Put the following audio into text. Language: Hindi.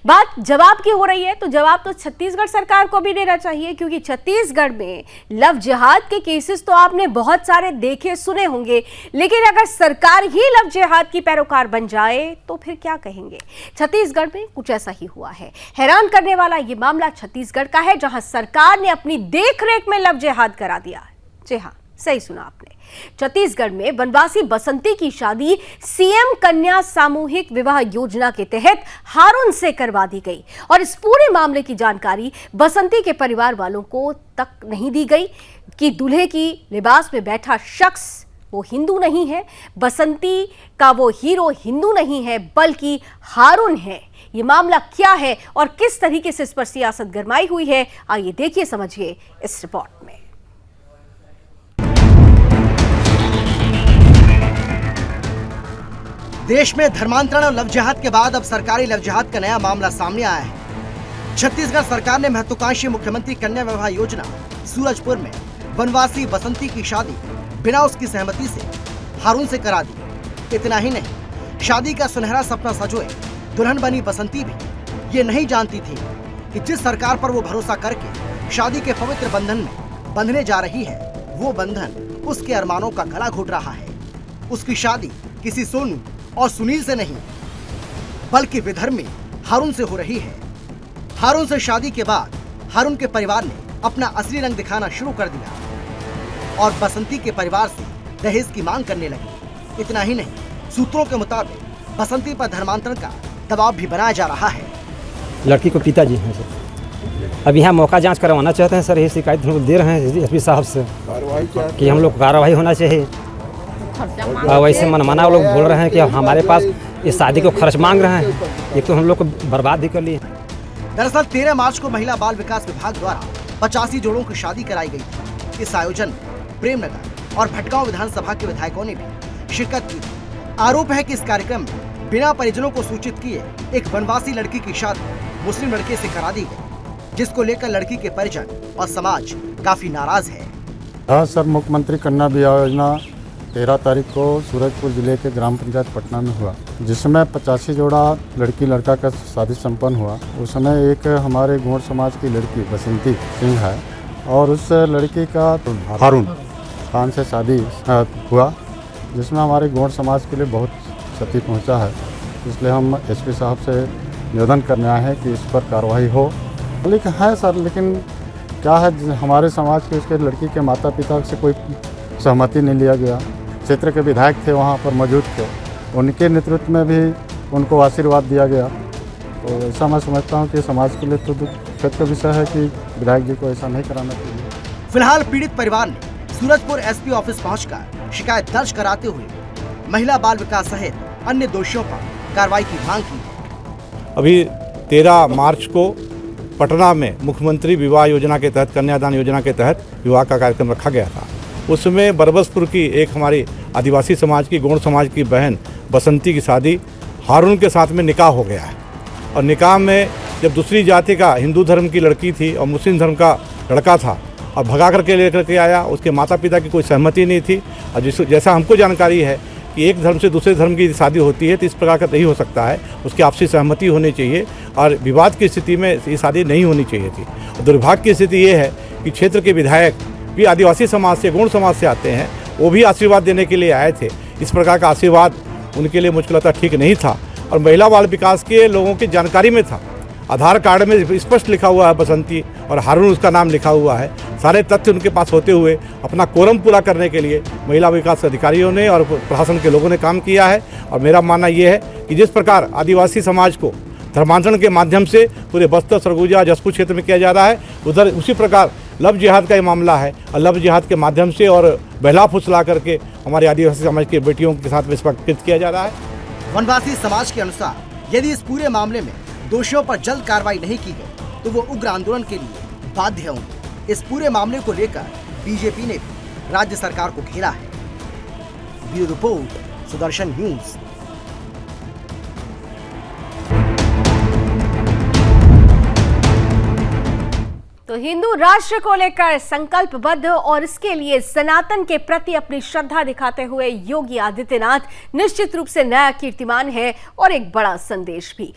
बात जवाब की हो रही है तो जवाब तो छत्तीसगढ़ सरकार को भी देना चाहिए, क्योंकि छत्तीसगढ़ में लव जिहाद के केसेस तो आपने बहुत सारे देखे सुने होंगे, लेकिन अगर सरकार ही लव जिहाद की पैरोकार बन जाए तो फिर क्या कहेंगे। छत्तीसगढ़ में कुछ ऐसा ही हुआ है। हैरान करने वाला ये मामला छत्तीसगढ़ का है, जहां सरकार ने अपनी देखरेख में लव जिहाद करा दिया। जी हां, सही सुना आपने। छत्तीसगढ़ में वनवासी बसंती की शादी सीएम कन्या सामूहिक विवाह योजना के तहत हारून से करवा दी गई और इस पूरे मामले की जानकारी बसंती के परिवार वालों को तक नहीं दी गई कि दूल्हे की लिबास में बैठा शख्स वो हिंदू नहीं है, बसंती का वो हीरो हिंदू नहीं है बल्कि हारून है। ये मामला क्या है और किस तरीके से इस पर सियासत गरमाई हुई है, आइए देखिए समझिए इस रिपोर्ट में। देश में धर्मांतरण और लव जिहाद के बाद अब सरकारी लव जिहाद का नया मामला सामने आया है। छत्तीसगढ़ सरकार ने महत्वाकांक्षी मुख्यमंत्री कन्या विवाह योजना सूरजपुर में वनवासी बसंती की शादी बिना उसकी सहमति से हारून से करा दी। इतना ही नहीं, शादी का सुनहरा सपना संजोए दुल्हन बनी बसंती भी ये नहीं जानती थी कि जिस सरकार पर वो भरोसा करके शादी के पवित्र बंधन में बंधने जा रही है, वो बंधन उसके अरमानों का गला घोट रहा है। उसकी शादी किसी सोनू और सुनील से नहीं बल्कि विधर्मी हारून से हो रही है। हारून से शादी के बाद हारून के परिवार ने अपना असली रंग दिखाना शुरू कर दिया और बसंती के परिवार से दहेज की मांग करने लगे। इतना ही नहीं, सूत्रों के मुताबिक बसंती पर धर्मांतरण का दबाव भी बनाया जा रहा है। लड़की को पिताजी हैं सर, अब यहाँ मौका जांच करवाना चाहते हैं सर, ये शिकायत दे रहे हैं एसपी साहब से कि हम लोग कार्रवाई होना चाहिए। वैसे मनमाना लोग बोल रहे हैं कि हमारे पास इस शादी को खर्च मांग रहे हैं, ये तो हम लोग को बर्बाद ही कर लिए। दरअसल 13 मार्च को महिला बाल विकास विभाग द्वारा 85 जोड़ों की शादी कराई गई थी। इस आयोजन में प्रेमनगर और भटगांव विधानसभा के विधायकों ने भी शिरकत की थी। आरोप है कि इस कार्यक्रम में बिना परिजनों को सूचित किए एक वनवासी लड़की की शादी मुस्लिम लड़के से करा दी गई, जिसको लेकर लड़की के परिजन और समाज काफी नाराज है। हाँ सर, मुख्यमंत्री कन्या विवाह योजना 13 तारीख को सूरजपुर जिले के ग्राम पंचायत पटना में हुआ, जिसमें 85 जोड़ा लड़की लड़का का शादी संपन्न हुआ। उस समय एक हमारे गोंड समाज की लड़की बसंती सिंह है और उस लड़की का हारून खान से शादी हुआ, जिसमें हमारे गोंड समाज के लिए बहुत क्षति पहुंचा है। इसलिए हम एसपी साहब से निवेदन करने आए हैं कि इस पर कार्रवाई हो। लेकिन है सर, लेकिन क्या है, हमारे समाज के उसके लड़की के माता पिता से कोई सहमति नहीं लिया गया। क्षेत्र के विधायक थे वहाँ पर मौजूद थे, उनके नेतृत्व में भी उनको आशीर्वाद दिया गया। तो ऐसा मैं समझता हूँ कि समाज के लिए तो दुख का विषय है कि विधायक जी को ऐसा नहीं कराना चाहिए। फिलहाल पीड़ित परिवार ने सूरजपुर एसपी ऑफिस पहुंचकर शिकायत दर्ज कराते हुए महिला बाल विकास सहित अन्य दोषियों पर कार्रवाई की मांग की है। अभी 13 मार्च को पटना में मुख्यमंत्री विवाह योजना के तहत, कन्यादान योजना के तहत विवाह का कार्यक्रम रखा गया था। उसमें बरबसपुर की एक हमारी आदिवासी समाज की, गोंड समाज की बहन बसंती की शादी हारून के साथ में निकाह हो गया है। और निकाह में जब दूसरी जाति का, हिंदू धर्म की लड़की थी और मुस्लिम धर्म का लड़का था और भगा करके लेकर के आया, उसके माता पिता की कोई सहमति नहीं थी। और जैसा हमको जानकारी है कि एक धर्म से दूसरे धर्म की शादी होती है तो इस प्रकार का नहीं हो सकता है, उसकी आपसी सहमति होनी चाहिए और विवाद की स्थिति में ये शादी नहीं होनी चाहिए थी। दुर्भाग्य की स्थिति ये है कि क्षेत्र के विधायक भी आदिवासी समाज से, गोंड समाज से आते हैं, वो भी आशीर्वाद देने के लिए आए थे। इस प्रकार का आशीर्वाद उनके लिए मुझको लगता ठीक नहीं था और महिला बाल विकास के लोगों की जानकारी में था। आधार कार्ड में स्पष्ट लिखा हुआ है बसंती और हारून उसका नाम लिखा हुआ है। सारे तथ्य उनके पास होते हुए अपना कोरम पूरा करने के लिए महिला विकास अधिकारियों ने और प्रशासन के लोगों ने काम किया है। और मेरा मानना ये है कि जिस प्रकार आदिवासी समाज को धर्मांतरण के माध्यम से पूरे बस्तर, सरगुजा, जसपुर क्षेत्र में किया जा रहा है, उधर उसी प्रकार लव जिहाद का ये मामला है और लव जिहाद के माध्यम से और बहला फुसला करके हमारे आदिवासी समाज की बेटियों के साथ में इस वक्त किया जा रहा है। वनवासी समाज के अनुसार यदि इस पूरे मामले में दोषियों पर जल्द कार्रवाई नहीं की गई तो वो उग्र आंदोलन के लिए बाध्य होंगे। इस पूरे मामले को लेकर बीजेपी ने भी राज्य सरकार को घेरा है। Bureau report, Sudarshan news. तो हिंदू राष्ट्र को लेकर संकल्पबद्ध और इसके लिए सनातन के प्रति अपनी श्रद्धा दिखाते हुए योगी आदित्यनाथ निश्चित रूप से नया कीर्तिमान है और एक बड़ा संदेश भी।